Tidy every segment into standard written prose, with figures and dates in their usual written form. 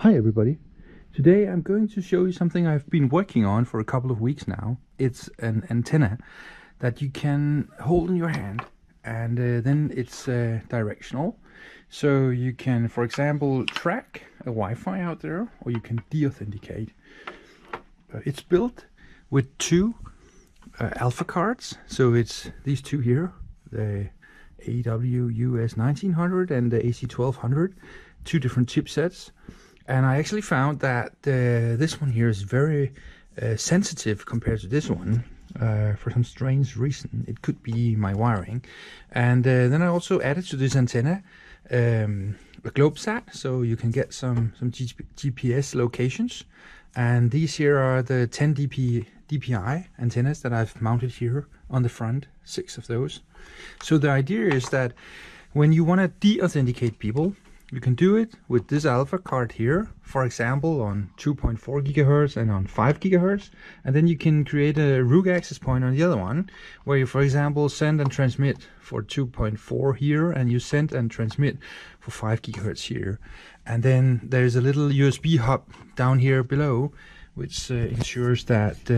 Hi everybody. Today I'm going to show you something I've been working on for a couple of weeks now. It's an antenna that you can hold in your hand, and then it's directional. So you can, for example, track a Wi-Fi out there, or you can de-authenticate. It's built with two Alfa cards. So it's these two here, the US 1900 and the AC1200, two different chipsets. And I actually found that this one here is very sensitive compared to this one for some strange reason. It could be my wiring. And then I also added to this antenna a Globesat, so you can get some GPS locations. And these here are the 10 DPI antennas that I've mounted here on the front, 6 of those. So the idea is that when you want to de-authenticate people, you can do it with this Alfa card here, for example, on 2.4 gigahertz and on 5 gigahertz. And then you can create a root access point on the other one, where you, for example, send and transmit for 2.4 here, and you send and transmit for 5 gigahertz here. And then there's a little USB hub down here below, which ensures that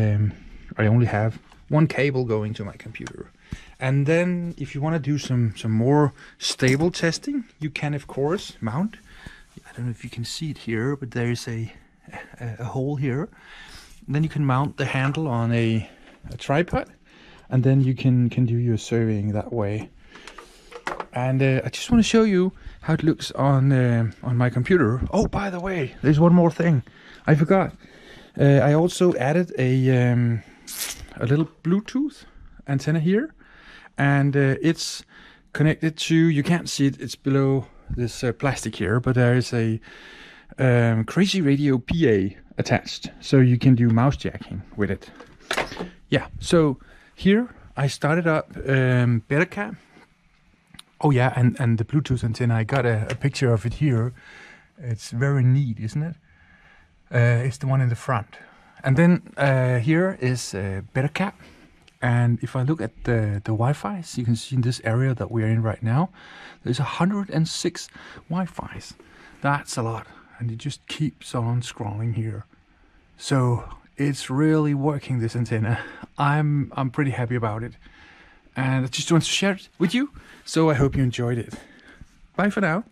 I only have one cable going to my computer. And then if you want to do some more stable testing, you can of course mount, I don't know if you can see it here, but there's a hole here. And then you can mount the handle on a tripod, and then you can do your surveying that way. And I just want to show you how it looks on my computer. Oh, by the way, there's one more thing I forgot. I also added a little Bluetooth antenna here. And it's connected to, you can't see it, it's below this plastic here, but there is a CrazyRadio PA attached, so you can do mouse jacking with it. Yeah, so here I started up Betacam. Oh yeah, and the Bluetooth antenna, I got a picture of it here. It's very neat, isn't it? It's the one in the front. And then here is Betacam. And if I look at the Wi-Fi, so you can see in this area that we are in right now, there's 106 Wi-Fis. That's a lot, and it just keeps on scrolling here. So it's really working, this antenna. I'm pretty happy about it, and I just want to share it with you. So I hope you enjoyed it. Bye for now.